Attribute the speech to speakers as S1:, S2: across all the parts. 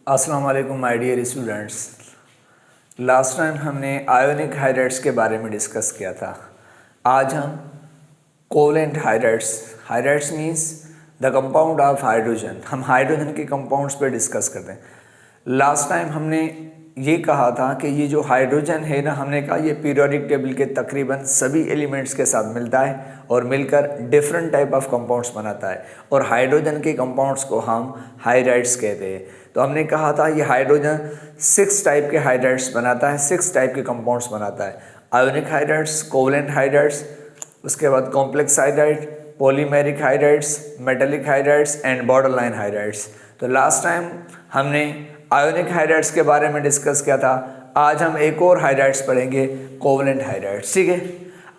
S1: अस्सलाम वालेकुम my dear students. Last time हमने आयोनिक हाइड्राइड्स के बारे में डिस्कस किया था। आज हम covalent hydrides means the compound of hydrogen. हम हाइड्रोजन के कंपाउंड्स पे डिस्कस करते हैं। लास्ट टाइम हमने ये कहा था कि ये जो हाइड्रोजन है ना, हमने कहा ये पीरियोडिक टेबल के तकरीबन सभी एलिमेंट्स के साथ मिलता है और मिलकर डिफरेंट टाइप ऑफ कंपाउंड्स बनाता है और हाइड्रोजन के कंपाउंड्स को हम हाइड्राइड्स कहते हैं। तो हमने कहा था ये हाइड्रोजन 6 टाइप के हाइड्राइड्स बनाता है, 6 टाइप के कंपाउंड्स बनाता है। आयोनिक हाइड्राइड्स, कोवलेंट हाइड्राइड्स, उसके बाद complex hydride, polymeric hydrides, metallic hydrides and borderline hydrides. तो लास्ट टाइम हमने आयोनिक हाइड्राइड्स के बारे में डिस्कस किया था। आज हम एक और हाइड्राइड्स पढ़ेंगे, कोवलेंट हाइड्राइड्स। ठीक है।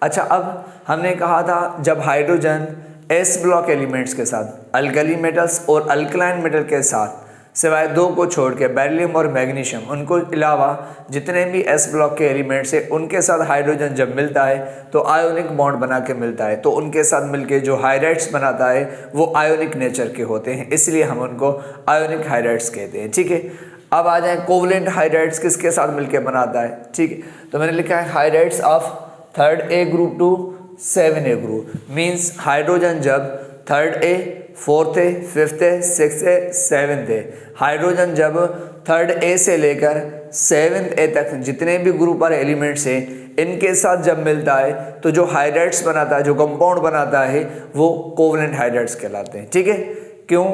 S1: अच्छा, अब हमने कहा था जब हाइड्रोजन एस ब्लॉक एलिमेंट्स के साथ, अल्कली मेटल्स और अल्कलाइन मेटल के साथ सिवाय 2 को छोड़ के, बेरिलियम और मैग्नीशियम, उनको अलावा जितने भी एस ब्लॉक के एलिमेंट्स हैं उनके साथ हाइड्रोजन जब मिलता है तो आयोनिक बॉन्ड बना के मिलता है। तो उनके साथ मिलके जो हाइड्राइड्स बनाता है वो आयोनिक नेचर के होते हैं, इसलिए हम उनको आयोनिक हाइड्राइड्स कहते हैं। ठीक है। अब आ जाए कोवलेंट हाइड्राइड्स किसके साथ मिलके बनाता है। ठीक है। तो मैंने लिखा है hydrides of 3rd A group to 7A group. Means hydrogen जब 3rd A, 4th A, 5th A, 6th A, 7th A, hydrogen जब 3rd A से लेकर 7th A तक जितने भी ग्रुप वाले एलिमेंट्स हैं इनके साथ जब मिलता है तो जो हाइड्राइड्स बनाता है, जो कंपाउंड बनाता है, वो कोवलेंट हाइड्राइड्स कहलाते हैं। ठीक है। क्यों?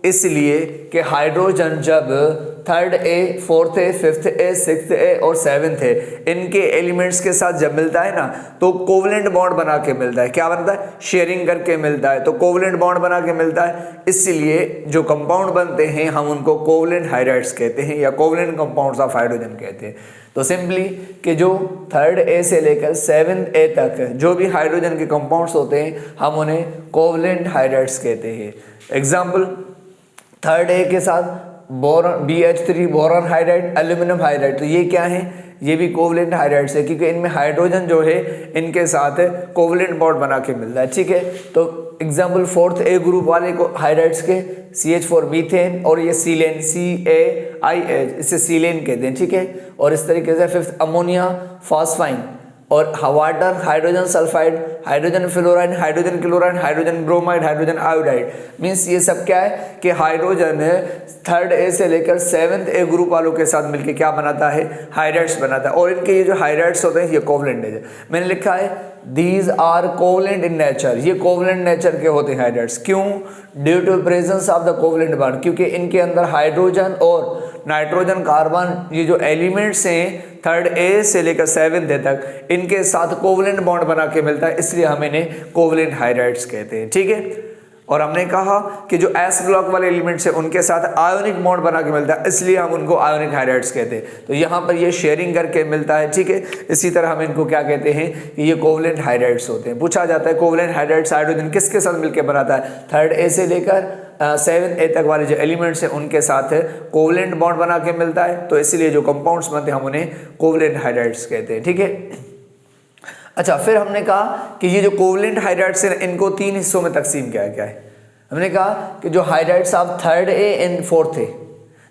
S1: इसलिए कि हाइड्रोजन जब 3rd A, 4th A, 5th A, 6th A और 7th A इनके एलिमेंट्स के साथ जब मिलता है ना तो कोवलेंट बॉन्ड बना के मिलता है। क्या बनता है? शेयरिंग करके मिलता है, तो कोवलेंट बॉन्ड बना के मिलता है। इसलिए जो कंपाउंड बनते हैं हम उनको कोवलेंट हाइड्राइड्स कहते हैं या कोवलेंट कंपाउंड्स ऑफ हाइड्रोजन कहते हैं। तो सिंपली कि जो 3rd A से लेकर 7th A तक जो भी हाइड्रोजन के कंपाउंड्स होते हैं हम उन्हें कोवलेंट हाइड्राइड्स कहते हैं। एग्जाम्पल, 3rd A के साथ boron BH3 boron hydride, aluminium hydride, तो ये क्या है? ये भी कोवलेंट हाइड्राइड्स है क्योंकि इनमें हाइड्रोजन जो है इनके साथ कोवलेंट बॉन्ड बना के मिलता है। ठीक है। तो एग्जाम्पल 4th A ग्रुप वाले को हाइड्राइड्स के CH4 मीथेन और ये सीलेन CaIH, इसे सीलेन कहते हैं। ठीक है। और इस तरीके से 5th अमोनिया फॉस्फाइन और water, hydrogen sulphide, hydrogen fluoride, hydrogen chloride, hydrogen bromide, hydrogen iodide. Means ये सब क्या है कि हाइड्रोजन 3rd A से लेकर 7th A ग्रुप वालों के साथ मिलके क्या बनाता है? हाइड्राइड्स बनाता है। और इनके ये जो हाइड्राइड्स होते हैं ये कोवलेंट है। मैंने लिखा है these are covalent in nature, ये कोवलेंट नेचर के होते हैं हाइड्राइड्स। क्यों? Due to presence of the covalent bond, क्योंकि इनके अंदर हाइड्रोजन और नाइट्रोजन, कार्बन, ये जो एलिमेंट्स हैं 3rd A से लेकर 7th A तक इनके साथ कोवलेंट बॉन्ड बना के मिलता है, इसलिए हम इन्हें कोवलेंट हाइड्राइड्स कहते हैं। ठीक है। और हमने कहा कि जो एस ब्लॉक वाले एलिमेंट्स हैं उनके साथ आयोनिक बॉन्ड बना के मिलता है, इसलिए हम उनको आयोनिक हाइड्राइड्स कहते हैं। तो यहाँ पर ये शेयरिंग करके मिलता है। ठीक है। इसी तरह हम इनको क्या कहते हैं कि ये कोवलेंट हाइड्राइड्स होते हैं। पूछा जाता है कोवलेंट हाइड्राइड्स हाइड्रोजन किसके साथ मिलकर बनाता है? 3rd A से लेकर 7th A तक वाले जो एलिमेंट्स हैं उनके साथ कोवलेंट बॉन्ड बना के मिलता है, तो इसलिए जो कंपाउंड्स बनते हैं हम उन्हें कोवलेंट हाइड्राइड्स कहते हैं। ठीक है। अच्छा, फिर हमने कहा कि ये जो कोवलेंट हाइड्राइड्स हैं इनको 3 हिस्सों में तकसीम किया गया है। हमने कहा कि जो hydrides of 3rd A and 4th A,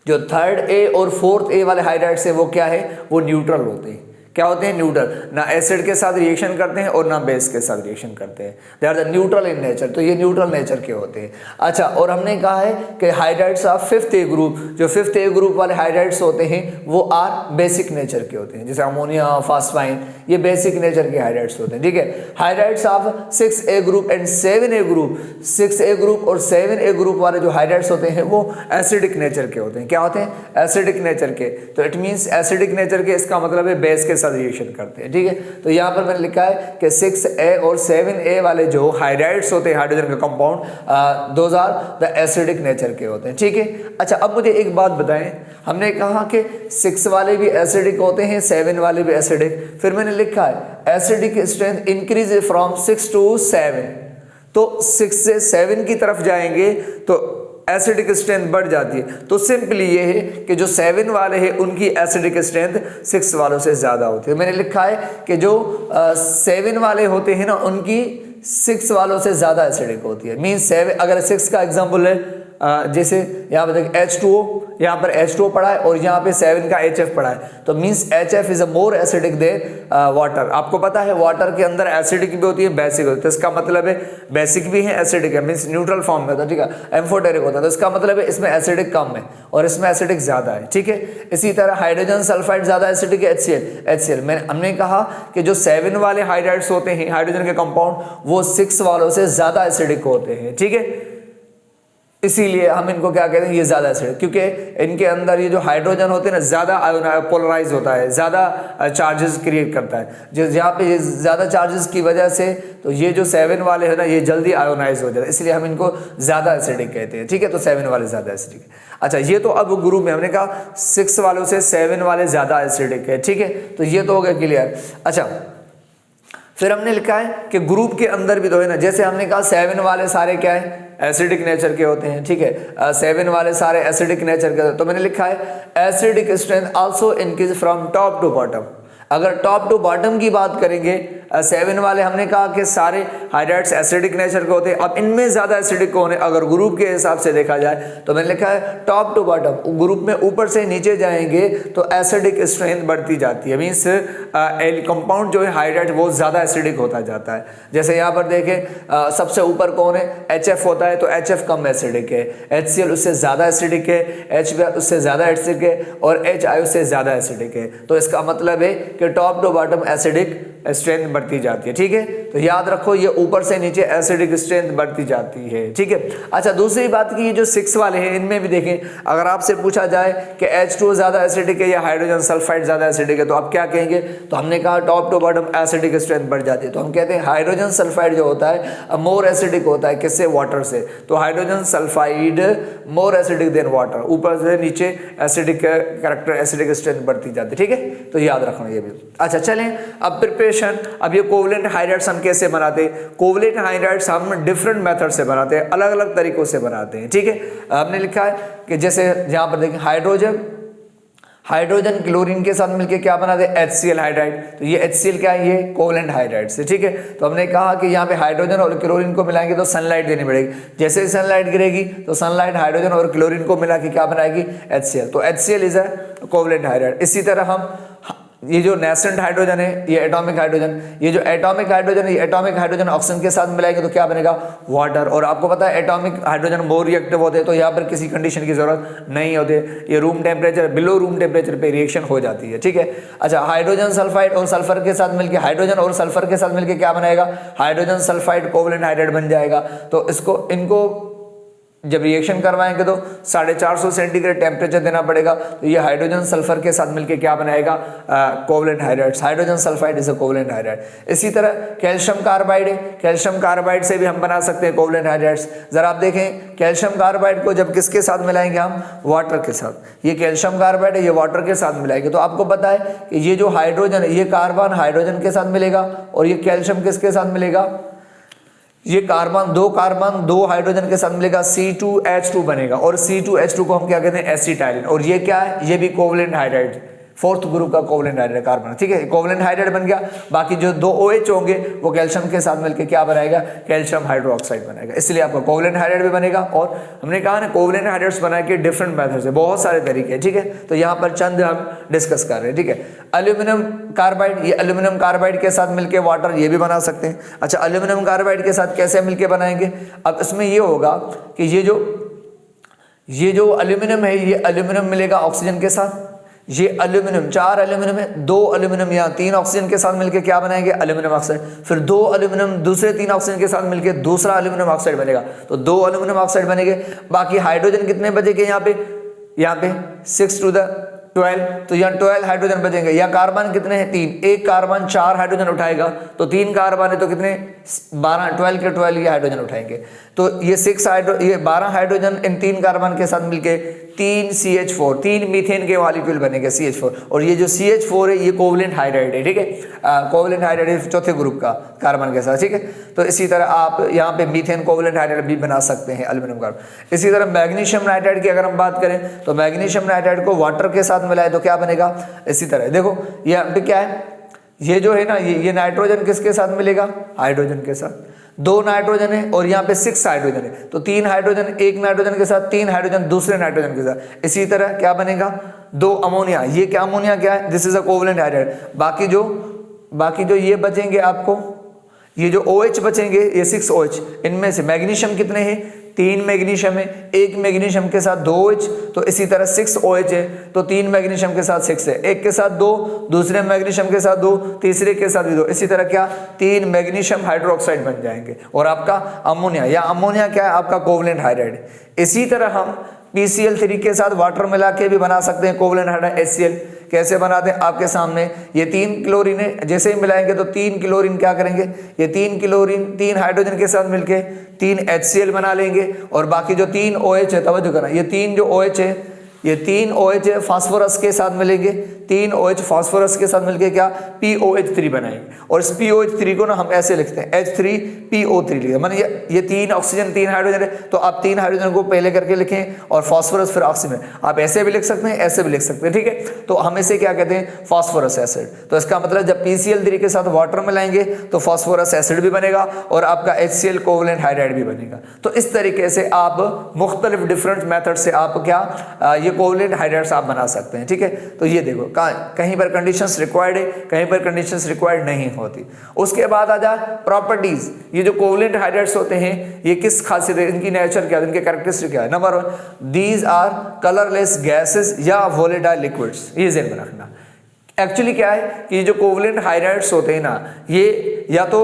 S1: जो 3rd A और 4th A वाले हाइड्राइड्स हैं वो क्या है? वो न्यूट्रल होते हैं। क्या होते हैं? न्यूट्रल। ना एसिड के साथ रिएक्शन करते हैं और ना बेस के साथ रिएक्शन करते हैं। They are the neutral in nature, तो ये न्यूट्रल नेचर के होते हैं। अच्छा, और हमने कहा है कि hydrides of 5th A group, जो 5th A ग्रुप वाले हाइड्राइड्स होते हैं वो आर बेसिक नेचर के होते हैं, जैसे अमोनिया, फॉस्फाइन, ये बेसिक नेचर के हाइड्राइड्स होते हैं। ठीक है। Hydrides of 6th A group and 7A group, 6th A group और 7A ग्रुप वाले जो हाइड्राइड्स होते हैं वो एसिडिक नेचर के होते हैं। क्या होते हैं? एसिडिक नेचर के। तो इट मीन्स एसिडिक नेचर के, इसका मतलब है बेस के साथ रिएक्शन करते हैं। ठीक है। तो यहाँ पर मैंने लिखा है कि 6A और 7A वाले जो हाइड्राइड्स होते हैं हाइड्रोजन के compound, those are the acidic nature के होते हैं। ठीक है। अच्छा, अब मुझे एक बात बताएं, हमने कहा कि 6 वाले भी एसिडिक होते हैं, 7 वाले भी एसिडिक। फिर मैंने लिखा है acidic strength increase from 6 to 7, तो 6 से 7 की तरफ जाएंगे तो एसिडिक स्ट्रेंथ बढ़ जाती है। तो सिंपली ये है कि जो 7 वाले हैं उनकी एसिडिक स्ट्रेंथ 6 वालों से ज़्यादा होती है। मैंने लिखा है कि जो 7 वाले होते हैं ना उनकी 6 वालों से ज़्यादा एसिडिक होती है। मीन्स 7, अगर 6 का एग्जाम्पल है जैसे यहाँ पर देखिए H2O, यहाँ पर H2O पड़ा है और यहाँ पे 7 का HF पड़ा है, तो means HF is a more acidic then water. आपको पता है वाटर के अंदर एसिडिक भी होती है, बेसिक होती है, तो इसका मतलब है बेसिक भी है, एसिडिक है, मीन्स न्यूट्रल फॉर्म में होता है, ठीक है, एम्फोटेरिक होता है, तो इसका मतलब है इसमें एसिडिक कम है और इसमें एसिडिक ज्यादा है, ठीक है। इसी तरह हाइड्रोजन सल्फाइड ज्यादा एसिडिक है, HCl। हमने कहा कि जो 7 वाले हाइड्राइड्स होते हैं हाइड्रोजन के कंपाउंड, वो 6 वालों से ज्यादा एसिडिक होते हैं, ठीक है। इसीलिए हम इनको क्या कहते हैं, ये ज्यादा एसिडिक, क्योंकि इनके अंदर ये जो हाइड्रोजन होते हैं ना ज्यादा पोलराइज होता है, ज्यादा चार्जेस क्रिएट करता है, जो जहाँ पे ज्यादा चार्जेस की वजह से, तो ये जो 7 वाले है ना ये जल्दी आयोनाइज हो जाता है, इसलिए हम इनको ज्यादा एसिडिक कहते हैं, ठीक है। तो 7 वाले ज्यादा एसिडिक है। अच्छा, ये तो अब ग्रुप में हमने कहा 6 वालों से 7 वाले ज्यादा एसिडिक है, ठीक है, तो ये तो हो गया क्लियर। अच्छा, फिर हमने लिखा है कि ग्रुप के अंदर भी तो है ना, जैसे हमने कहा 7 वाले सारे क्या है, एसिडिक नेचर के होते हैं, ठीक है, 7 वाले सारे एसिडिक नेचर के होते हैं, तो मैंने लिखा है acidic strength also increase from top to bottom. अगर टॉप टू बॉटम की बात करेंगे, 7 वाले हमने कहा कि सारे हाइड्राइड्स एसिडिक नेचर के होते हैं, अब इनमें ज्यादा एसिडिक कौन है अगर ग्रुप के हिसाब से देखा जाए, तो मैंने लिखा है टॉप टू बॉटम, ग्रुप में ऊपर से नीचे जाएंगे तो एसिडिक स्ट्रेंथ बढ़ती जाती है, मीन्स कंपाउंड जो है हाइड्राइड वो ज्यादा एसिडिक होता जाता है। जैसे यहाँ पर देखें सबसे ऊपर कौन है, HF होता है, तो HF कम एसिडिक है, HCl उससे ज्यादा एसिडिक है, HBr उससे ज्यादा एसिडिक है और HI उससे ज्यादा एसिडिक है, तो इसका मतलब है कि top to bottom acidic strength बढ़ती जाती है, ठीक है। तो याद रखो ये ऊपर से नीचे एसिडिक स्ट्रेंथ बढ़ती जाती है, ठीक है। अच्छा, दूसरी बात की ये जो 6 वाले हैं इनमें भी देखें, अगर आपसे पूछा जाए कि H2O ज्यादा एसिडिक है या हाइड्रोजन सल्फाइड ज्यादा एसिडिक है, तो आप क्या कहेंगे, तो हमने कहा top to bottom acidic strength बढ़ जाती है, तो हम कहते हैं हाइड्रोजन सल्फाइड जो होता है मोर एसिडिक होता है, किससे, वाटर से, तो hydrogen sulphide more acidic then water, ऊपर से नीचे एसिडिक कैरेक्टर एसिडिक स्ट्रेंथ बढ़ती जाती है, ठीक है, तो याद रखना ये भी। अच्छा चलें अब प्रिपरेशन, अब ये कोवलेंट हाइड्राइड्स हम कैसे बनाते हैं, कोवलेंट हाइड्राइड्स हम डिफरेंट मेथड से बनाते हैं, अलग अलग तरीकों से बनाते हैं, ठीक है। हमने लिखा है कि जैसे यहाँ पर देखें हाइड्रोजन क्लोरीन के साथ मिलकर क्या बनाते हैं, HCl हाइड्राइड, तो ये HCl क्या है, ये कोवलेंट हाइड्राइड से, ठीक है। तो हमने कहा कि यहाँ पे हाइड्रोजन और क्लोरीन को मिलाएंगे तो सनलाइट देनी पड़ेगी, जैसे ही सनलाइट गिरेगी तो सनलाइट हाइड्रोजन और क्लोरीन को मिला के क्या बनाएगी, HCl, तो HCl is a covalent hydride. इसी तरह हम ये जो नेसेंट हाइड्रोजन है, ये एटॉमिक हाइड्रोजन, ये जो एटॉमिक हाइड्रोजन है, ये एटॉमिक हाइड्रोजन ऑक्सीजन के साथ मिलाएंगे तो क्या बनेगा, वाटर। और आपको पता है एटॉमिक हाइड्रोजन मोर रिएक्टिव होते हैं, तो यहाँ पर किसी कंडीशन की जरूरत नहीं होती, ये room temperature, below room temperature पे रिएक्शन हो जाती है, ठीक है। अच्छा, हाइड्रोजन सल्फाइड और सल्फर के साथ मिलकर, हाइड्रोजन और सल्फर के साथ मिलकर क्या बनाएगा, हाइड्रोजन सल्फाइड कोवलेंट हाइड्राइड बन जाएगा। तो इनको जब रिएक्शन करवाएंगे तो 450 सेंटीग्रेड टेम्परेचर देना पड़ेगा, तो ये हाइड्रोजन सल्फर के साथ मिलकर क्या बनाएगा, covalent hydrides, hydrogen sulphide is a covalent hydride. इसी तरह कैल्शियम कार्बाइड है, कैल्शियम कार्बाइड से भी हम बना सकते हैं कोवलेंट हाइड्राइड्स। जरा आप देखें कैल्शियम कार्बाइड को जब किसके साथ मिलाएंगे हम, वाटर के साथ, ये कैल्शियम कार्बाइड है, ये वाटर के साथ मिलाएंगे, तो आपको पता है कि ये जो हाइड्रोजन है ये कार्बन हाइड्रोजन के साथ मिलेगा और ये कैल्शियम किसके साथ मिलेगा, ये कार्बन दो हाइड्रोजन के साथ मिलेगा, C2H2 बनेगा, और C2H2 को हम क्या कहते हैं, एसिटाइलिन, और ये क्या है, ये भी कोवलेंट हाइड्राइड, 4th ग्रुप का कोवलेंट हाइड्राइड कार्बन, ठीक है, कोवलेंट हाइड्राइड बन गया। बाकी जो 2 OH होंगे वो कैल्शियम के साथ मिलकर क्या बनाएगा, कैल्शियम हाइड्रोक्साइड बनेगा, इसलिए आपका कोवलेंट हाइड्राइड भी बनेगा। और हमने कहा ना कोवलेंट हाइड्राइड्स बना के डिफरेंट मेथड से, बहुत सारे तरीके हैं, ठीक है, तो यहाँ पर चंद हम डिस्कस कर रहे हैं, ठीक है। एल्यूमिनियम कार्बाइड, ये एल्यूमिनियम कार्बाइड के साथ मिलकर वाटर, ये भी बना सकते हैं। अच्छा, एल्यूमिनियम कार्बाइड के साथ कैसे मिलकर बनाएंगे, अब इसमें ये होगा कि ये जो एल्यूमिनियम है, ये एल्यूमिनियम मिलेगा ऑक्सीजन के साथ, ये एल्यूमिनियम 4 एल्यूमिनियम है, 2 एल्यूमिनियम यहाँ 3 ऑक्सीजन के साथ मिलकर क्या बनाएंगे, एल्यूमिनियम ऑक्साइड, फिर 2 एल्यूमिनियम दूसरे 3 ऑक्सीजन के साथ मिलकर दूसरा एल्यूमिनियम ऑक्साइड बनेगा, तो 2 एल्यूमिनियम ऑक्साइड बनेंगे। बाकी हाइड्रोजन कितने बचेंगे यहाँ पे 6 to the 12, तो यहाँ 12 हाइड्रोजन बचेंगे। या कार्बन कितने हैं, 3, एक कार्बन 4 हाइड्रोजन उठाएगा, तो 3 कार्बन है तो कितने 12, 12 के 12 ये हाइड्रोजन उठाएंगे, तो ये 12 हाइड्रोजन इन 3 कार्बन के साथ मिलके 3 CH4, 3 मीथेन के मॉलिक्यूल बनेंगे CH4, और ये जो CH4 है ये कोवलेंट हाइड्राइड है, ठीक है, कोवलेंट हाइड्राइड है 4th ग्रुप का कार्बन के साथ, ठीक है। तो इसी तरह आप यहाँ पे मीथेन कोवलेंट हाइड्राइड भी बना सकते हैं एल्यूमिनियम कार्बन। इसी तरह मैग्नीशियम नाइट्राइड की अगर हम बात करें तो मैग्नीशियम नाइट्राइड को वाटर के साथ मिलाए तो क्या बनेगा, इसी तरह देखो ये यहाँ पे क्या है, ये जो है ना ये नाइट्रोजन किसके साथ मिलेगा, हाइड्रोजन के साथ, 2 नाइट्रोजन है और यहाँ पे 6 हाइड्रोजन है, तो 3 हाइड्रोजन एक नाइट्रोजन के साथ, 3 हाइड्रोजन दूसरे नाइट्रोजन के साथ। इसी तरह क्या बनेगा, 2 अमोनिया, ये क्या अमोनिया क्या है, this is a covalent hydride. बाकी जो ये बचेंगे आपको, ये जो OH बचेंगे, ये 6 OH, इनमें से मैग्नीशियम कितने हैं, 3 मैग्नीशियम है, एक मैग्नीशियम के साथ 2 OH, तो इसी तरह 6 OH है, तो 3 मैग्नीशियम के साथ 6 है, एक के साथ 2, दूसरे मैग्नीशियम के साथ 2, तीसरे के साथ भी 2, इसी तरह क्या 3 मैग्नीशियम हाइड्रोक्साइड बन जाएंगे और आपका अमोनिया, या अमोनिया क्या है आपका कोवलेंट हाइड्राइड। इसी तरह हम PCl3 के साथ वाटर मिला के भी बना सकते हैं कोवलेंट हाइड्राइड HCl। कैसे बनाते हैं, आपके सामने ये 3 क्लोरीन है, जैसे ही मिलाएंगे तो 3 क्लोरीन क्या करेंगे, ये 3 क्लोरीन 3 हाइड्रोजन के साथ मिलके 3 HCl बना लेंगे, और बाकी जो 3 OH है, तवज्जो करना, ये 3 जो OH है, ये 3 OH है फास्फोरस के साथ मिलेंगे, 3 OH फास्फोरस के साथ मिलके क्या POH3 बनाएंगे, और इस POH3 को ना हम ऐसे लिखते हैं H3PO3 लिखते हैं, माने ये 3 ऑक्सीजन 3 हाइड्रोजन है, तो आप 3 हाइड्रोजन को पहले करके लिखें और फास्फोरस फिर ऑक्सीजन, आप ऐसे भी लिख सकते हैं, ऐसे भी लिख सकते हैं, ठीक है। तो हम इसे क्या कहते हैं, फास्फोरस एसिड। तो इसका मतलब जब PCl3 के साथ वाटर मिलाएंगे तो फास्फोरस एसिड भी बनेगा और आपका HCl कोवलेंट हाइड्राइड भी बनेगा। तो इस तरीके से आप मुख्तलिफ डिफरेंट मेथड से आप क्या ये कोवलेंट हाइड्राइड्स आप बना सकते हैं, ठीक है। तो ये देखो कहीं पर कंडीशंस रिक्वायर्ड है, कहीं पर कंडीशंस रिक्वायर्ड नहीं होती। उसके बाद आ जा प्रॉपर्टीज, ये जो कोवलेंट हाइड्राइड्स होते हैं ये किस खासियत है, इनकी नेचर क्या है, इनके कैरेक्टरिस्टिक क्या है। Number 1, these are colourless gases या वोलेटाइल लिक्विड्स, ये ध्यान में रखना। एक्चुअली क्या है कि ये जो कोवलेंट हाइड्राइड्स होते हैं ना, ये या तो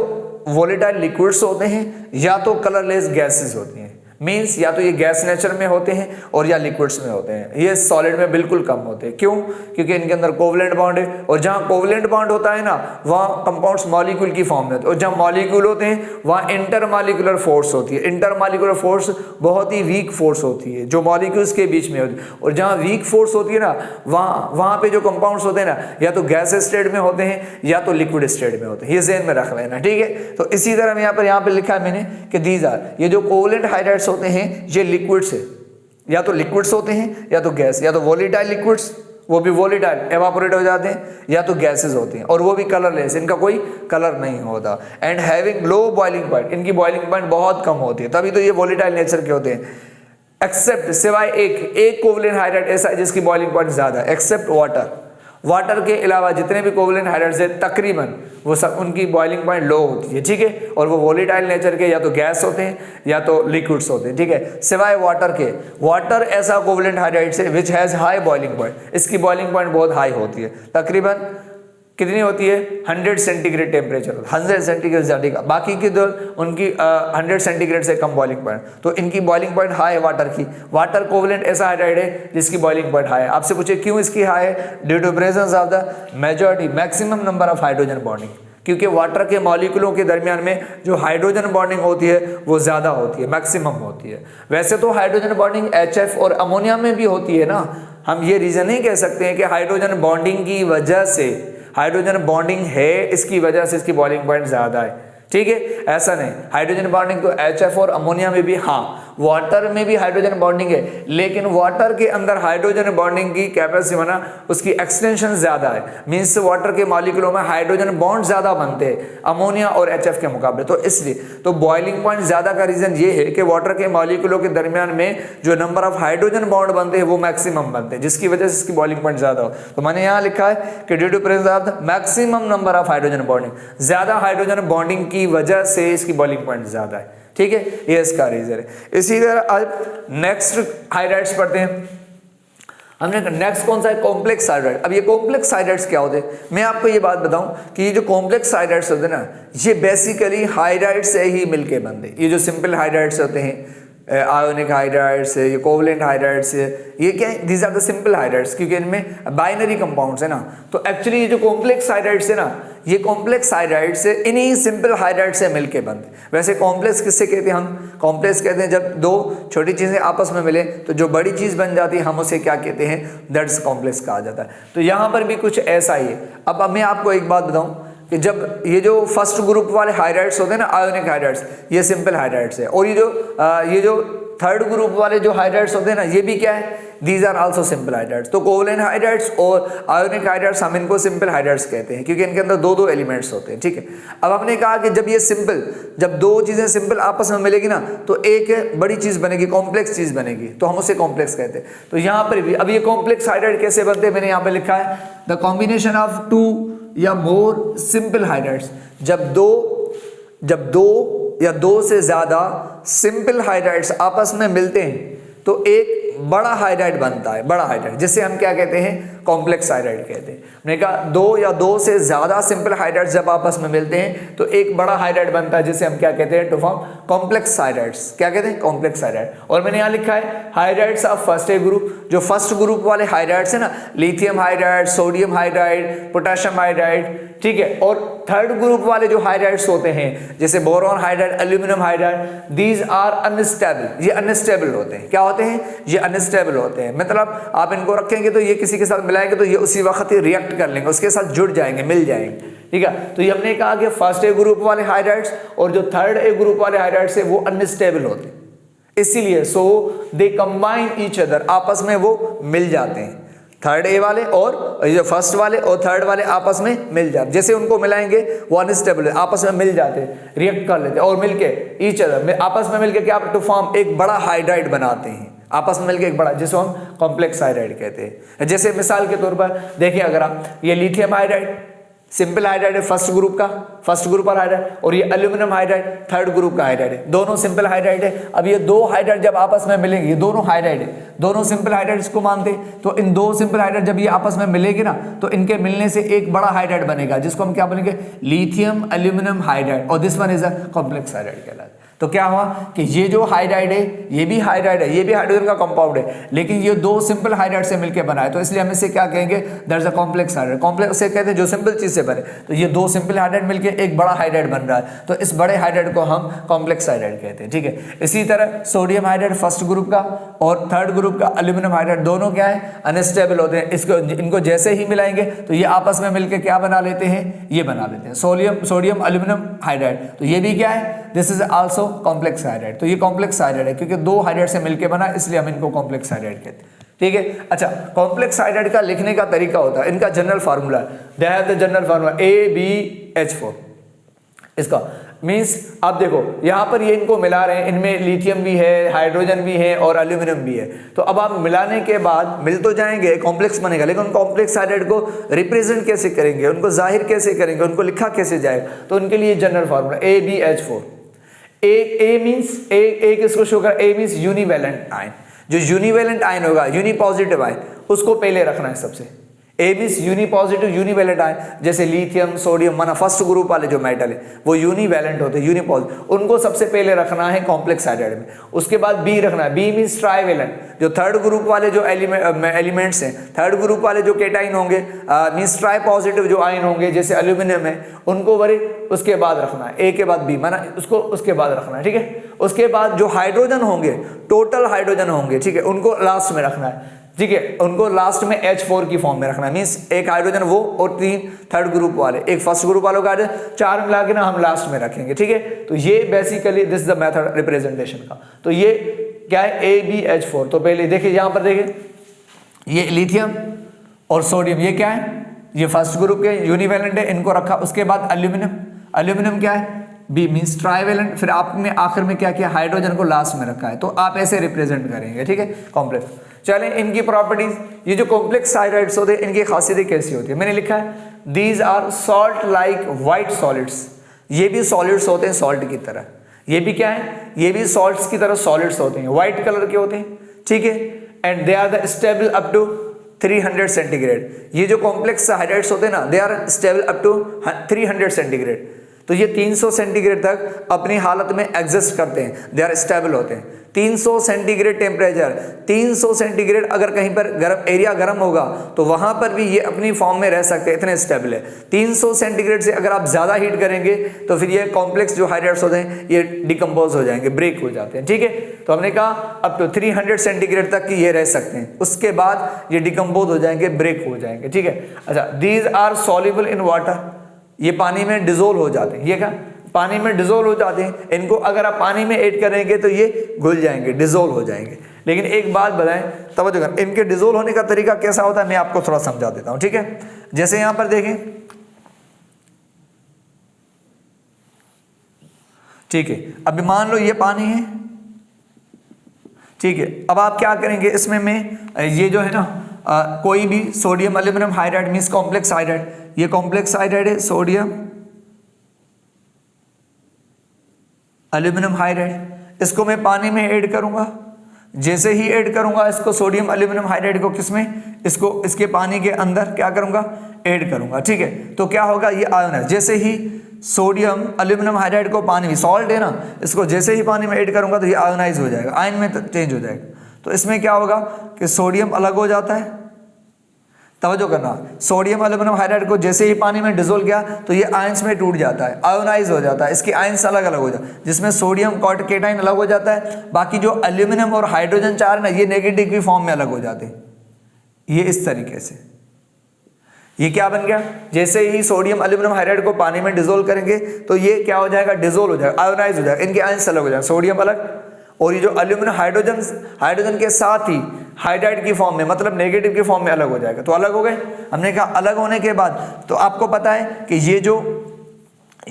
S1: वोलेटाइल लिक्विड्स होते हैं या तो कलरलेस गैसेस होती हैं। मीन्स या तो ये गैस नेचर में होते हैं और या लिक्विड्स में होते हैं, ये सॉलिड में बिल्कुल कम होते हैं। क्यों, क्योंकि इनके अंदर कोवलेंट बॉन्ड है, और जहाँ कोवलेंट बॉन्ड होता है ना वहाँ कंपाउंड्स मॉलिक्यूल की फॉर्म में होते हैं, और जहाँ मॉलिक्यूल होते हैं वहाँ इंटरमॉलिक्यूलर फोर्स होती है। इंटरमॉलिक्यूलर फोर्स बहुत ही वीक फोर्स होती है जो मॉलिक्यूल्स के बीच में होती है, और जहाँ वीक फोर्स होती है ना वहाँ पे जो कंपाउंड्स होते हैं ना या तो गैस स्टेट में होते हैं या तो लिक्विड स्टेट में होते हैं, ये ज़हन में रख लेना, ठीक है। तो इसी तरह यहाँ पे लिखा है मैंने कि दीज आर, ये जो कोवलेंट हाइड्राइड्स होते हैं ये लिक्विड्स है, या तो लिक्विड्स होते हैं या तो गैस, या तो वोलेटाइल लिक्विड्स, वो भी वोलेटाइल एवापोरेट हो जाते हैं, या तो गैसेस होती हैं और वो भी कलरलेस, इनका कोई कलर नहीं होता। And having low boiling point, इनकी बॉइलिंग पॉइंट बहुत कम होती है, तभी तो ये वोलेटाइल नेचर के होते हैं। एक्सेप्ट, सिवाय एक कोवलेंट हाइड्राइड ऐसा है जिसकी बॉइलिंग पॉइंट ज्यादा है, एक्सेप्ट वाटर के अलावा जितने भी कोवलेंट हाइड्राइड्स हैं तकरीबन वो सब उनकी बॉइलिंग पॉइंट लो होती है, ठीक है, और वो वोलेटाइल नेचर के या तो गैस होते हैं या तो लिक्विड्स होते हैं, ठीक है, सिवाय वाटर के। वाटर ऐसा कोवलेंट हाइड्राइड्स है which has high boiling point, इसकी बॉइलिंग पॉइंट बहुत हाई होती है, तकरीबन कितनी होती है 100 सेंटीग्रेड टेम्परेचर, 100 सेंटीग्रेड ज़्यादा का, बाकी की तो उनकी 100 सेंटीग्रेड से कम बॉइलिंग पॉइंट, तो इनकी बॉइलिंग पॉइंट हाई है वाटर की। वाटर कोवलेंट ऐसा हाइड्राइड है जिसकी बॉइलिंग पॉइंट हाई है। आपसे पूछे क्यों इसकी हाई है, due to presence of the majority maximum number of hydrogen bonding, क्योंकि वाटर के मॉलिक्यूलों के दरमियान में जो हाइड्रोजन बॉन्डिंग होती है वो ज़्यादा होती है, मैक्सिमम होती है। वैसे तो हाइड्रोजन बॉन्डिंग HF और अमोनिया में भी होती है ना, हम ये रीज़न नहीं कह सकते हैं कि हाइड्रोजन बॉन्डिंग की वजह से, हाइड्रोजन बॉन्डिंग है इसकी वजह से इसकी बॉइलिंग पॉइंट ज़्यादा है, ठीक है, ऐसा नहीं। हाइड्रोजन बॉन्डिंग तो HF और अमोनिया में भी, हाँ वाटर में भी हाइड्रोजन बॉन्डिंग है, लेकिन वाटर के अंदर हाइड्रोजन बॉन्डिंग की कैपेसिटी बना उसकी एक्सटेंशन ज़्यादा है, मीन्स वाटर के मॉलिक्यूलों में हाइड्रोजन बॉन्ड ज़्यादा बनते हैं अमोनिया और HF के मुकाबले, तो इसलिए तो बॉइलिंग पॉइंट ज़्यादा का रीज़न ये है कि वाटर के मॉलिक्यूलों के दरमियान में जो नंबर ऑफ हाइड्रोजन बॉन्ड बनते हैं वो मैक्सिमम बनते हैं, जिसकी वजह से इसकी बॉइलिंग पॉइंट ज़्यादा हो। तो मैंने यहाँ लिखा है कि due to presence of the maximum number of hydrogen bonding, ज़्यादा हाइड्रोजन बॉन्डिंग की वजह से इसकी बॉइलिंग पॉइंट ज़्यादा है, ठीक है, ये इसका रीजन है। इसी तरह अब नेक्स्ट हाइड्राइड्स पढ़ते हैं। हमने नेक्स्ट कौन सा है, कॉम्प्लेक्स हाइड्राइड। अब ये कॉम्प्लेक्स हाइड्राइड्स क्या होते हैं, मैं आपको ये बात बताऊं कि ये जो कॉम्प्लेक्स हाइड्राइड्स होते हैं ना ये बेसिकली हाइड्राइड से ही मिलके बनते हैं। ये जो सिंपल हाइड्राइड्स होते हैं, आयोनिक हाइड्राइड्स है, ये कोवलेंट हाइड्राइड्स है, ये क्या है, these are the simple hydrides, क्योंकि इनमें बाइनरी कंपाउंड्स है ना। तो एक्चुअली ये जो कॉम्प्लेक्स हाइड्राइड्स है ना, ये कॉम्प्लेक्स हाइड्राइड्स से इन्हीं सिंपल हाइड्राइड से मिलके बनते हैं। वैसे कॉम्प्लेक्स किससे कहते हैं, हम कॉम्प्लेक्स कहते हैं जब दो छोटी चीज़ें आपस में मिले तो जो बड़ी चीज़ बन जाती है हम उसे क्या कहते हैं, दैट्स कॉम्प्लेक्स कहा जाता है। तो यहाँ पर भी कुछ ऐसा ही है। अब मैं आपको एक बात बताऊँ, कि जब ये जो फर्स्ट ग्रुप वाले हाइड्राइड्स होते हैं ना, आयोनिक हाइड्राइड्स, ये सिंपल हाइड्राइड्स है, और ये जो थर्ड ग्रुप वाले जो हाइड्राइड्स होते हैं ना, ये भी क्या है, these are also simple hydrides. तो कोवलेंट हाइड्राइड्स और आयोनिक हाइड्राइड्स हम इनको सिंपल हाइड्राइड्स कहते हैं, क्योंकि इनके अंदर दो दो एलिमेंट्स होते हैं, ठीक है। अब हमने कहा कि जब ये सिंपल, जब दो चीज़ें सिंपल आपस में मिलेगी ना, तो एक बड़ी चीज़ बनेगी, कॉम्प्लेक्स चीज़ बनेगी, तो हम उसे कॉम्प्लेक्स कहते हैं। तो यहाँ पर भी अब ये कॉम्प्लेक्स हाइड्राइड कैसे बनते हैं, मैंने यहाँ पर लिखा है, द कॉम्बिनेशन ऑफ टू या मोर सिंपल हाइड्राइड्स। जब दो या दो से ज़्यादा सिंपल हाइड्राइड्स आपस में मिलते हैं तो एक बड़ा हाइड्राइड बनता है, बड़ा हाइड्राइड, जिसे हम क्या कहते हैं, कॉम्प्लेक्स हाइड्राइड कहते हैं। मैंने कहा दो या दो से ज़्यादा सिंपल हाइड्राइड्स जब आपस में मिलते हैं तो एक बड़ा हाइड्राइड बनता है, जिसे हम क्या कहते हैं, टू फॉर्म कॉम्प्लेक्स हाइड्राइड्स। क्या कहते हैं, कॉम्प्लेक्स हाइड्राइड। और मैंने यहाँ लिखा है hydrides of first A group, जो फर्स्ट ग्रुप वाले हाइड्राइड्स है ना, lithium hydride, sodium hydride, potassium hydride, ठीक है। और थर्ड ग्रुप वाले जो हाइड्राइड्स होते हैं, जैसे boron hydride, aluminium hydride, these are unstable. ये अनस्टेबल होते हैं। क्या होते हैं, ये अनस्टेबल होते हैं। मतलब आप इनको रखेंगे तो ये किसी के साथ मिलाएंगे तो ये उसी वक्त ही रिएक्ट कर लेंगे, उसके साथ जुड़ जाएंगे, मिल जाएंगे, ठीक है। तो ये हमने कहा कि फर्स्ट ए ग्रुप वाले हाइड्राइड्स और जो थर्ड ए ग्रुप वाले हाइड्राइड्स है वो अनस्टेबल होते हैं, इसीलिए सो दे कंबाइन ईच अदर, आपस में वो मिल जाते हैं। थर्ड ए वाले और जो फर्स्ट वाले और थर्ड वाले आपस में मिल जाते, जैसे उनको मिलाएंगे वो अनस्टेबल है, आपस में मिल जाते हैं, रिएक्ट कर लेते हैं और मिलके ईच अदर, आपस में मिलके क्या, टू फॉर्म एक बड़ा हाइड्राइड बनाते हैं, आपस में मिलकर एक बड़ा, जिसको हम कॉम्प्लेक्स हाइड्राइड कहते हैं। जैसे मिसाल के तौर पर देखिए, अगर आप ये लिथियम हाइड्राइड सिंपल हाइड्राइड है फर्स्ट ग्रुप का, फर्स्ट ग्रुप पर हाइड्राइड, और ये एल्यूमिनियम हाइड्राइड थर्ड ग्रुप का हाइड्राइड है, दोनों सिंपल हाइड्राइड है। अब ये दो हाइड्राइड जब आपस में मिलेंगे, ये दोनों हाइड्राइड है, दोनों सिंपल हाइड्राइड इसको मानते हैं, तो इन दो सिंपल हाइड्राइड जब ये आपस में मिलेगी ना, तो इनके मिलने से एक बड़ा हाइड्राइड बनेगा, जिसको हम क्या बोलेंगे, लिथियम एल्यूमिनियम हाइड्राइड, और this one is a complex hydride कहलाता है। तो क्या हुआ कि ये जो हाइड्राइड है, ये भी हाइड्राइड है, ये भी हाइड्रोजन का कंपाउंड है, लेकिन ये दो सिंपल हाइड्राइड से मिलकर बना है, तो इसलिए हम इसे क्या कहेंगे, that is a complex hydride. Complex से कहते हैं जो सिंपल चीज से बने, तो ये दो सिंपल हाइड्राइड मिलकर एक बड़ा हाइड्राइड बन रहा है, तो इस बड़े हाइड्राइड को हम कॉम्प्लेक्स हाइड्राइड कहते हैं, ठीक है। इसी तरह सोडियम हाइड्राइड फर्स्ट ग्रुप का और थर्ड ग्रुप का एल्यूमिनियम हाइड्राइड, दोनों क्या है, अनस्टेबल होते हैं। इनको जैसे ही मिलाएंगे तो ये आपस में मिलकर क्या बना लेते हैं, ये बना लेते हैं सोडियम एल्यूमिनियम हाइड्राइड। तो ये भी क्या है, this is also complex hydride. तो ये कॉम्प्लेक्स हाइड्राइड है, क्योंकि दो हाइड्राइड से मिलकर बना, इसलिए हम इनको कॉम्प्लेक्स हाइड्राइड कहते हैं, ठीक है। अच्छा, कॉम्प्लेक्स हाइड्राइड का लिखने का तरीका होता है, इनका general formula, they have the general formula AbH4। इसका मींस आप देखो यहाँ पर ये इनको मिला रहे हैं, इनमें लिथियम भी है, हाइड्रोजन भी है और एल्यूमिनियम भी है। तो अब आप मिलाने के बाद मिल तो जाएंगे, कॉम्प्लेक्स बनेगा, लेकिन कॉम्प्लेक्स हाइड्राइड को रिप्रेजेंट कैसे करेंगे, उनको जाहिर कैसे करेंगे, उनको लिखा कैसे जाएगा, तो उनके लिए जनरल फार्मूला AbH4। ए मींस ए किसको शो कर, ए मींस यूनिवैलेंट आयन, जो यूनिवैलेंट आयन होगा, यूनिपॉजिटिव आयन, उसको पहले रखना है सबसे। ए मींस यूनिपॉजिटिव यूनिवैलेंट आयन, जैसे लिथियम सोडियम माना फर्स्ट ग्रुप वाले जो मेटल है वो यूनिवैलेंट होते हैं, यूनिपॉजिटिव, उनको सबसे पहले रखना है कॉम्प्लेक्स हाइड्राइड में। उसके बाद बी रखना है, बी मींस ट्राइवेलेंट, जो थर्ड ग्रुप वाले जो एलिमेंट्स हैं, थर्ड ग्रुप वाले जो केटाइन होंगे, मींस ट्राई पॉजिटिव जो आयन होंगे जैसे एल्यूमिनियम है, उनको वरी उसके बाद रखना है, ए के बाद बी माना उसको उसके बाद रखना है, ठीक है। उसके बाद जो हाइड्रोजन होंगे, टोटल हाइड्रोजन होंगे, ठीक है, उनको लास्ट में रखना है, ठीक है, उनको लास्ट में H4 की फॉर्म में रखना है। मींस एक हाइड्रोजन वो और तीन थर्ड ग्रुप वाले, एक फर्स्ट ग्रुप वालों का हाइड्रोजन, चार मिला के ना हम लास्ट में रखेंगे, ठीक है। तो ये basically this the method representation का। तो ये क्या है, AbH4। तो पहले देखिए यहाँ पर देखिए, ये लिथियम और सोडियम, ये क्या है, ये फर्स्ट ग्रुप के यूनिवैलेंट है, इनको रखा। उसके बाद एल्यूमिनियम क्या है, बी मींस ट्राइवेलेंट, फिर आपने आखिर में क्या किया, हाइड्रोजन को लास्ट में रखा है। तो आप ऐसे रिप्रेजेंट करेंगे, ठीक है, कॉम्प्लेक्स। चलें इनकी प्रॉपर्टीज, ये जो कॉम्प्लेक्स हाइड्राइड्स होते हैं इनकी खासियतें कैसी होती है, मैंने लिखा है these are salt like white solids. ये भी सॉलिड्स होते हैं सॉल्ट की तरह, ये भी क्या है, ये भी सॉल्ट्स की तरह सॉलिड्स होते हैं, व्हाइट कलर के होते हैं, ठीक है। And they are the stable up to 300 centigrade. ये जो कॉम्प्लेक्स हाइड्राइड्स होते हैं ना, they are stable up to 300 centigrade. तो ये 300 सेंटीग्रेड तक अपनी हालत में एग्जिस्ट करते हैं, दे आर स्टेबल होते हैं। 300 सेंटीग्रेड टेम्परेचर, 300 सेंटीग्रेड अगर कहीं पर एरिया गर्म होगा तो वहां पर भी ये अपनी फॉर्म में रह सकते हैं, इतने स्टेबल है। 300 सेंटीग्रेड से अगर आप ज़्यादा हीट करेंगे तो फिर ये कॉम्प्लेक्स जो हाइड्राइड्स होते हैं ये डिकम्पोज हो जाएंगे, ब्रेक हो जाते हैं, ठीक है। तो हमने कहा अप टू 300 सेंटीग्रेड तक की ये रह सकते हैं, उसके बाद ये डिकम्पोज हो जाएंगे, ब्रेक हो जाएंगे, ठीक है। अच्छा, these are soluble in water. ये पानी में डिजोल्व हो जाते हैं, ये क्या पानी में डिजोल्व हो जाते हैं। इनको अगर आप पानी में ऐड करेंगे तो ये घुल जाएंगे, डिजोल्व हो जाएंगे। लेकिन एक बात बताएं, तवज्जो करें, इनके डिजोल्व होने का तरीका कैसा होता है मैं आपको थोड़ा समझा देता हूं, ठीक है। जैसे यहां पर देखें, ठीक है, अभी मान लो ये पानी है, ठीक है। अब आप क्या करेंगे, इसमें मैं ये जो है ना कोई भी sodium aluminium hydride means complex hydride, ये कॉम्प्लेक्स हाइड्राइड है, सोडियम एल्यूमिनियम हाइड्राइड, इसको मैं पानी में ऐड करूंगा। जैसे ही ऐड करूंगा इसको सोडियम एल्यूमिनियम हाइड्राइड को किसमें, इसको इसके पानी के अंदर क्या करूंगा, ऐड करूंगा, ठीक है। तो क्या होगा, ये आयन, जैसे ही सोडियम एल्यूमिनियम हाइड्राइड को पानी में, सॉल्ट है ना, इसको जैसे ही पानी में ऐड करूंगा तो ये आयोनाइज हो जाएगा, आयन में चेंज हो जाएगा। तो इसमें क्या होगा कि सोडियम अलग हो जाता है, तवज्जो करना, सोडियम एल्यूमिनियम हाइड्राइड को जैसे ही पानी में डिसोल्व किया तो ये आयंस में टूट जाता है, आयोनाइज हो जाता है, इसके आयंस अलग अलग हो जाते हैं, जिसमें सोडियम केटाइन अलग हो जाता है, बाकी जो एल्यूमिनियम और हाइड्रोजन चार ना ये नेगेटिव की फॉर्म में अलग हो जाते हैं। ये इस तरीके से ये क्या बन गया, जैसे ही सोडियम एल्यूमिनियम हाइड्राइड को पानी में डिसोल्व करेंगे तो ये क्या हो जाएगा, डिसोल्व हो जाएगा, आयोनाइज हो जाएगा, इनके आयंस अलग हो जाएगा, सोडियम अलग, और ये जो एल्यूमिनियम हाइड्रोजन के साथ ही हाइड्राइड की फॉर्म में, मतलब नेगेटिव की फॉर्म में अलग हो जाएगा। तो अलग हो गए, हमने कहा अलग होने के बाद तो आपको पता है कि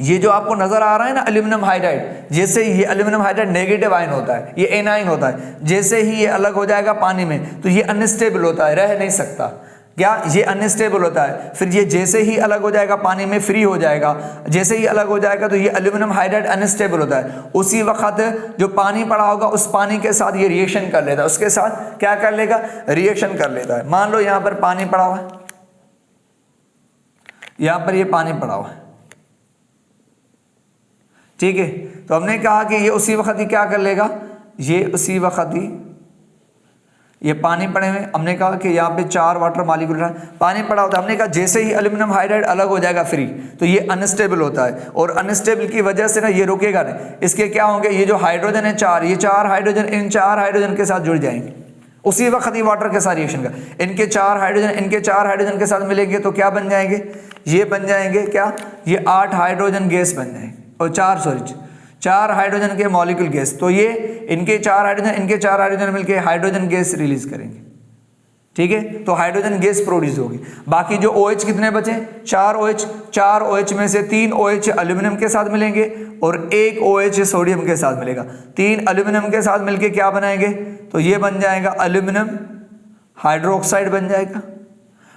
S1: ये जो आपको नजर आ रहा है ना एल्यूमिनियम हाइड्राइड, जैसे ही ये एल्यूमिनियम हाइड्राइड नेगेटिव आयन होता है, ये एनाइन होता है, जैसे ही ये अलग हो जाएगा पानी में तो ये अनस्टेबल होता है, रह नहीं सकता, क्या ये अनस्टेबल होता है। फिर ये जैसे ही अलग हो जाएगा पानी में फ्री हो जाएगा, जैसे ही अलग हो जाएगा तो ये एल्यूमिनियम हाइड्राइड अनस्टेबल होता है। उसी वक्त जो पानी पड़ा होगा उस पानी के साथ ये रिएक्शन कर लेता है, उसके साथ क्या कर लेगा, रिएक्शन कर लेता है। मान लो यहां पर पानी पड़ा हुआ है, यहां पर ये पानी पड़ा हुआ है, ठीक है। तो हमने कहा कि ये उसी वक्त ही क्या कर लेगा, ये उसी वक्त ही ये पानी पड़े हुए, हमने कहा कि यहाँ पे 4 वाटर मॉलिक्यूल पानी पड़ा होता है, हमने कहा जैसे ही एल्यूमिनियम हाइड्राइड अलग हो जाएगा फ्री तो ये अनस्टेबल होता है, और अनस्टेबल की वजह से ना ये रुकेगा नहीं, इसके क्या होंगे, ये जो हाइड्रोजन है 4, ये 4 हाइड्रोजन इन 4 हाइड्रोजन के साथ जुड़ जाएंगे, उसी वक्त ही वाटर के साथ रिएक्शन का, इनके 4 हाइड्रोजन के साथ मिलेंगे तो क्या बन जाएंगे, ये बन जाएंगे क्या, ये 8 हाइड्रोजन गैस बन जाएंगे, और 4 हाइड्रोजन के मॉलिक्यूल गैस, तो ये इनके 4 हाइड्रोजन मिलके हाइड्रोजन गैस रिलीज करेंगे, ठीक है। तो हाइड्रोजन गैस प्रोड्यूस होगी। बाकी जो OH कितने बचे, 4 OH में से 3 OH एल्यूमिनियम के साथ मिलेंगे और 1 OH सोडियम के साथ मिलेगा, 3 एल्यूमिनियम के साथ मिलके क्या बनाएंगे, तो ये बन जाएगा एल्यूमिनियम हाइड्रोक्साइड बन जाएगा,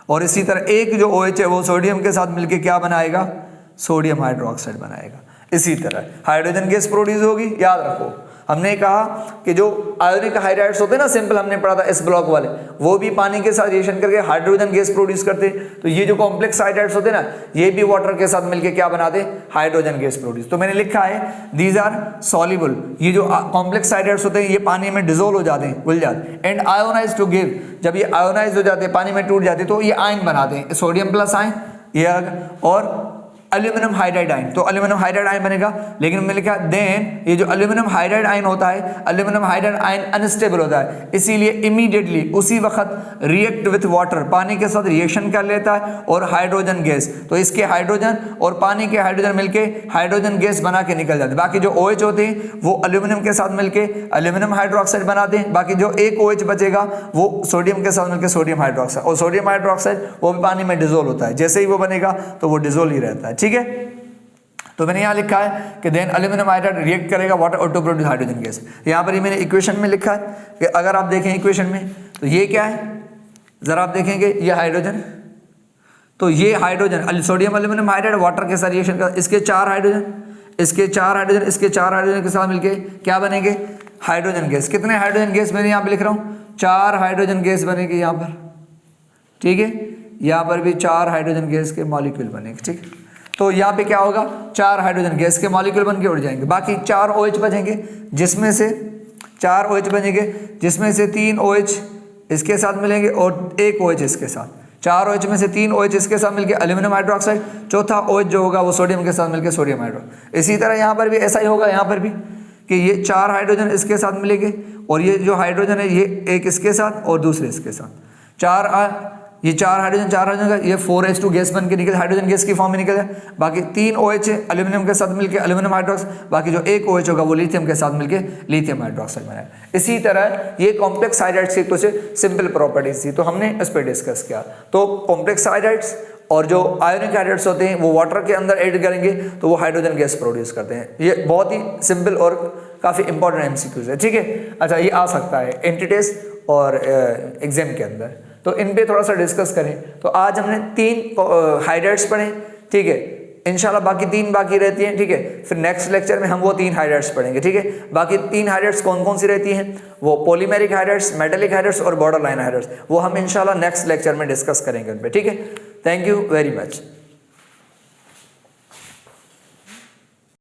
S1: और इसी तरह एक जो OH है वो सोडियम के साथ मिलके क्या बनाएगा, सोडियम हाइड्रोक्साइड बनाएगा। इसी तरह हाइड्रोजन गैस प्रोड्यूस होगी। याद रखो हमने कहा कि जो आयोनिक हाइड्राइड्स होते हैं ना, सिंपल हमने पढ़ा था इस ब्लॉक वाले, वो भी पानी के साथ रिएक्शन करके हाइड्रोजन गैस प्रोड्यूस करते। तो ये जो कॉम्प्लेक्स हाइड्राइड्स होते हैं ना, ये भी वाटर के साथ मिलके क्या बनाते, हाइड्रोजन गैस प्रोड्यूस। तो मैंने लिखा है दीज आर सॉल्युबल, ये जो कॉम्प्लेक्स हाइड्राइड्स होते हैं ये पानी में डिसोल्व हो जाते हैं, घुल जाते हैं, एंड आयोनाइज टू गिव, जब ये आयोनाइज हो जाते हैं पानी में टूट जाते हैं तो ये आयन बनाते हैं, सोडियम प्लस आयन ये अलग, और एल्यूमिनियम हाइड्राइड आयन, तो एल्यूमिनियम हाइड्राइड आयन बनेगा। लेकिन मैंने लिखा देन ये जो एल्यूमिनियम हाइड्राइड आयन होता है, एल्यूमिनियम हाइड्राइड आयन अनस्टेबल होता है, इसीलिए इमीडिएटली उसी वक्त रिएक्ट विथ वाटर, पानी के साथ रिएक्शन कर लेता है और हाइड्रोजन गैस, तो इसके हाइड्रोजन और पानी के हाइड्रोजन मिलके हाइड्रोजन गैस बना के निकल जाते हैं। बाकी जो OH होते हैं वो एल्यूमिनियम के साथ मिलके एल्यूमिनियम हाइड्रोक्साइड बनाते हैं, बाकी जो एक OH बचेगा वो सोडियम के साथ मिलकर सोडियम हाइड्रोक्साइड, और सोडियम हाइड्रोक्साइड वो भी पानी में डिसोल्व होता है, जैसे ही वो बनेगा तो वो डिसोल्व ही रहता है, ठीक है। तो मैंने यहाँ लिखा है कि देन एल्यूमिनियम हाइड्राइड रिएक्ट करेगा वाटर और टू प्रोड्यूस हाइड्रोजन गैस। यहाँ पर ही मैंने इक्वेशन में लिखा है कि अगर आप देखें इक्वेशन में तो ये क्या है, जरा आप देखेंगे ये हाइड्रोजन, तो ये hydrogen sodium aluminium hydride water के साथ रिएक्शन कर, इसके 4 हाइड्रोजन, इसके 4 हाइड्रोजन, इसके 4 हाइड्रोजन के साथ मिलके क्या बनेंगे, हाइड्रोजन गैस। कितने हाइड्रोजन गैस मैंने यहाँ पे लिख रहा हूँ, 4 हाइड्रोजन गैस बनेगी यहाँ पर, ठीक है। यहाँ पर भी 4 हाइड्रोजन गैस के मॉलिक्यूल बनेंगे, ठीक है। तो यहाँ पे क्या होगा, 4 हाइड्रोजन गैस के मॉलिक्यूल बन के उड़ जाएंगे, बाकी 4 OH बचेंगे, जिसमें से 4 OH बनेंगे, जिसमें से 3 OH इसके साथ मिलेंगे और 1 OH इसके साथ, 4 OH में से 3 OH इसके साथ मिलके एल्यूमिनियम हाइड्रोक्साइड, चौथा OH जो होगा वो सोडियम के साथ मिलकर सोडियम हाइड्रोक्साइड। इसी तरह यहाँ पर भी ऐसा ही होगा, यहाँ पर भी कि ये 4 हाइड्रोजन इसके साथ मिलेंगे और ये जो हाइड्रोजन है ये एक इसके साथ और दूसरे इसके साथ, ये 4 हाइड्रोजन का ये 4H2 गैस बन के निकल हाइड्रोजन गैस की फॉर्म में निकल जाए। बाकी 3 OH एल्यूमिनियम के साथ मिलकर एल्यूमिनियम हाइड्रोक्साइड, बाकी जो एक OH होगा वो लिथियम के साथ मिलकर लिथियम हाइड्रोक्साइड बनाए। इसी तरह ये कॉम्प्लेक्स हाइड्राइड्स की कुछ सिंपल प्रॉपर्टीज थी, तो हमने इस पर डिस्कस किया। तो कॉम्प्लेक्स हाइड्राइड्स और जो आयोनिक हाइड्राइड्स होते हैं वो वाटर के अंदर ऐड करेंगे तो वो हाइड्रोजन गैस प्रोड्यूस करते हैं। ये बहुत ही सिंपल और काफ़ी इंपॉर्टेंट एमसीक्यूज है, ठीक है। अच्छा, ये आ सकता है एंट्री टेस्ट और एग्जाम के अंदर, तो इन पे थोड़ा सा डिस्कस करें। तो आज हमने 3 हाइड्राइड्स पढ़े, ठीक है। इंशाल्लाह बाकी 3 बाकी रहती हैं, ठीक है। फिर नेक्स्ट लेक्चर में हम वो 3 हाइड्राइड्स पढ़ेंगे, ठीक है। बाकी 3 हाइड्राइड्स कौन कौन सी रहती हैं, वो पॉलीमेरिक हाइड्राइड्स, मेटेलिक हाइड्राइड्स और बॉर्डर लाइन हाइड्राइड्स, वो हम इंशाल्लाह नेक्स्ट लेक्चर में डिस्कस करेंगे उन पे, ठीक है। Thank you very much.